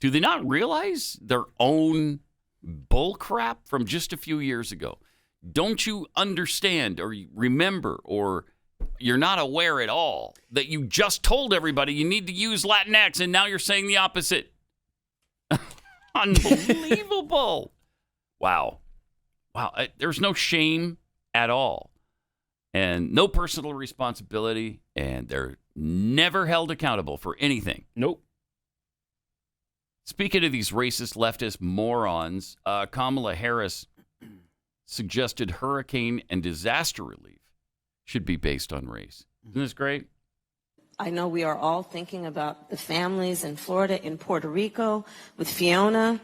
Do they not realize their own bullcrap from just a few years ago? Don't you understand or remember or you're not aware at all that you just told everybody you need to use Latinx and now you're saying the opposite? Unbelievable. Wow. There's no shame at all and no personal responsibility, and they're never held accountable for anything. Nope. Speaking of these racist leftist morons, Kamala Harris suggested hurricane and disaster relief should be based on race. Isn't this great? I know we are all thinking about the families in Florida, in Puerto Rico, with Fiona,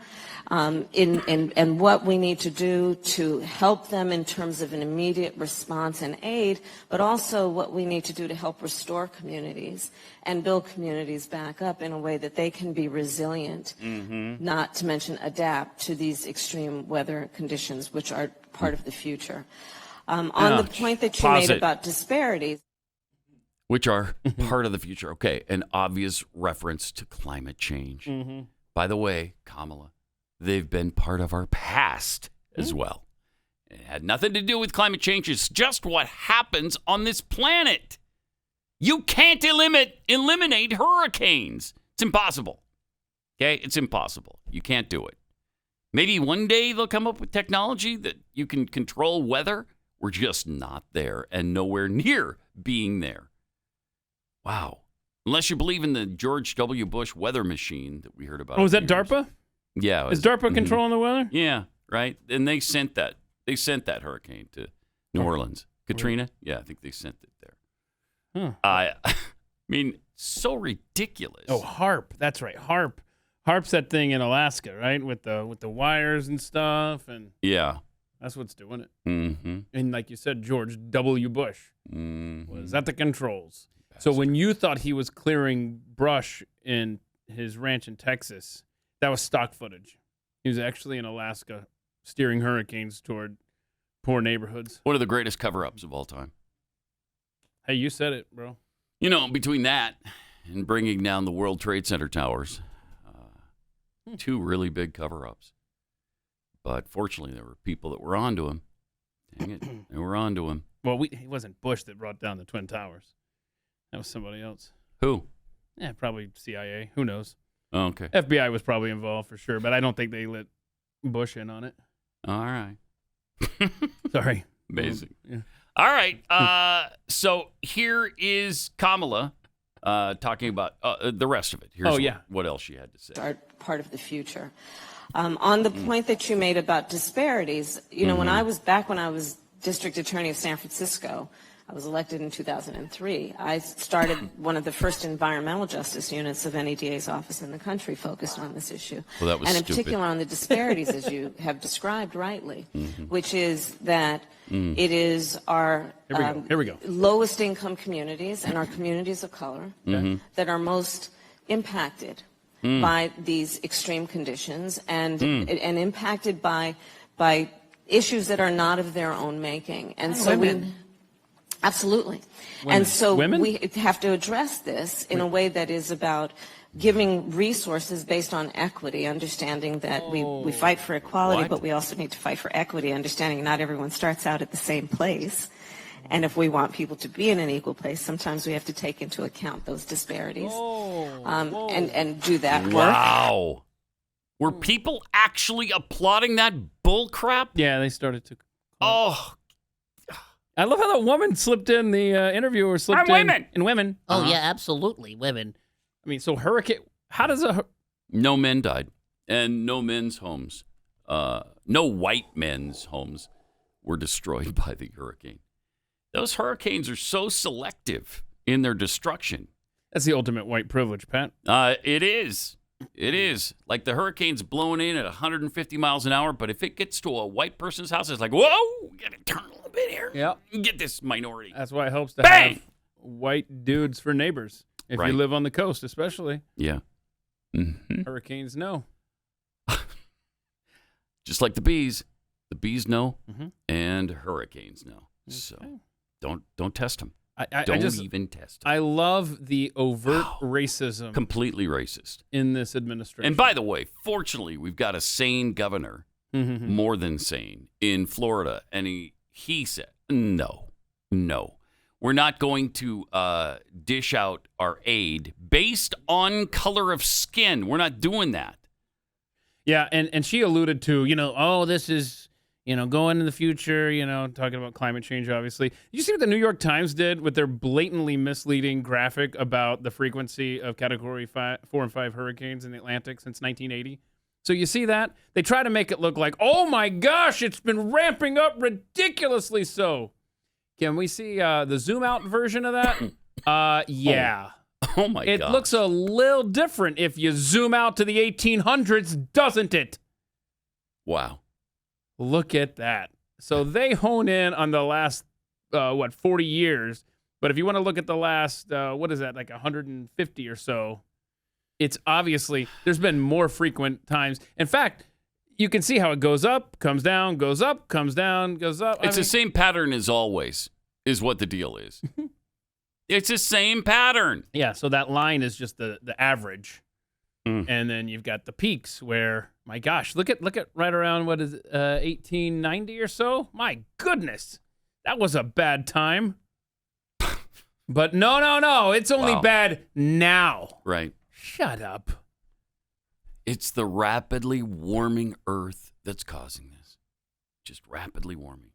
and what we need to do to help them in terms of an immediate response and aid, but also what we need to do to help restore communities and build communities back up in a way that they can be resilient, not to mention adapt to these extreme weather conditions, which are part of the future. On the point that you made about disparities, which are part of the future. Okay, an obvious reference to climate change. By the way, Kamala, they've been part of our past as well. It had nothing to do with climate change. It's just what happens on this planet. You can't eliminate hurricanes. It's impossible. Okay, it's impossible. You can't do it. Maybe one day they'll come up with technology that you can control weather. We're just not there and nowhere near being there. Wow. Unless you believe in the George W. Bush weather machine that we heard about. Oh, is that DARPA? Yeah. Is DARPA controlling the weather? Yeah, right. And they sent that. They sent that hurricane to New Orleans. Katrina? Yeah, I think they sent it there. I mean, so ridiculous. Oh, HARP. That's right. HARP. HARP's that thing in Alaska, right? With the wires and stuff, and yeah, that's what's doing it. And like you said, George W. Bush was at the controls. So when you thought he was clearing brush in his ranch in Texas, that was stock footage. He was actually in Alaska steering hurricanes toward poor neighborhoods. One of the greatest cover-ups of all time. Hey, you said it, bro. You know, between that and bringing down the World Trade Center towers, two really big cover-ups. But fortunately, there were people that were onto him. Dang it, they were onto him. Well, it wasn't Bush that brought down the Twin Towers. That was somebody else. Who? Yeah, probably CIA. Who knows? Oh, okay. FBI was probably involved for sure, but I don't think they let Bush in on it. All right. Sorry. Amazing. Yeah. All right. So here is Kamala talking about the rest of it. Here's what else she had to say. Are part of the future. On the point that you made about disparities, you know, when I was district attorney of San Francisco, I was elected in 2003. I started one of the first environmental justice units of any DA's office in the country focused on this issue. Well, that was and in stupid. particular on the disparities, as you have described rightly, which is that it is our Here we go. lowest income communities and our communities of color that are most impacted by these extreme conditions and impacted by issues that are not of their own making. And so absolutely. Women. And so Women? we have to address this in a way that is about giving resources based on equity, understanding that we fight for equality, but we also need to fight for equity, understanding not everyone starts out at the same place. And if we want people to be in an equal place, sometimes we have to take into account those disparities and do that work. Wow. Were people actually applauding that bull crap? Yeah, they started to. Oh, I love how that woman slipped in, the interviewer slipped in. women. And women. Oh, yeah, absolutely, women. I mean, so hurricane, how does no men died, and no men's homes, no white men's homes were destroyed by the hurricane. Those hurricanes are so selective in their destruction. That's the ultimate white privilege, Pat. It is. It is. Like the hurricane's blowing in at 150 miles an hour, but if it gets to a white person's house, it's like, whoa, we got to turn a little bit here. Yeah. Get this minority. That's why it helps to Bang! have white dudes for neighbors. If Right. you live on the coast, especially. Yeah. Hurricanes, no. Just like the bees. The bees know, and hurricanes know. So don't test them. Don't even test it. I love the overt racism Completely racist. in this administration. And by the way, fortunately, we've got a sane governor, more than sane, in Florida. And he said, no, we're not going to dish out our aid based on color of skin. We're not doing that. Yeah, and she alluded to, this is, going in the future, talking about climate change, obviously. You see what the New York Times did with their blatantly misleading graphic about the frequency of Category 4 and 5 hurricanes in the Atlantic since 1980? So you see that? They try to make it look like, oh my gosh, it's been ramping up ridiculously so. Can we see the zoom out version of that? Yeah. Oh my God. It looks a little different if you zoom out to the 1800s, doesn't it? Wow. Look at that. So they hone in on the last, 40 years. But if you want to look at the last, 150 or so, it's obviously, there's been more frequent times. In fact, you can see how it goes up, comes down, goes up, comes down, goes up. It's the same pattern as always, is what the deal is. It's the same pattern. Yeah, so that line is just the average. And then you've got the peaks where, my gosh, look at right around, 1890 or so? My goodness, that was a bad time. But no, it's only bad now. Right. Shut up. It's the rapidly warming Earth that's causing this. Just rapidly warming.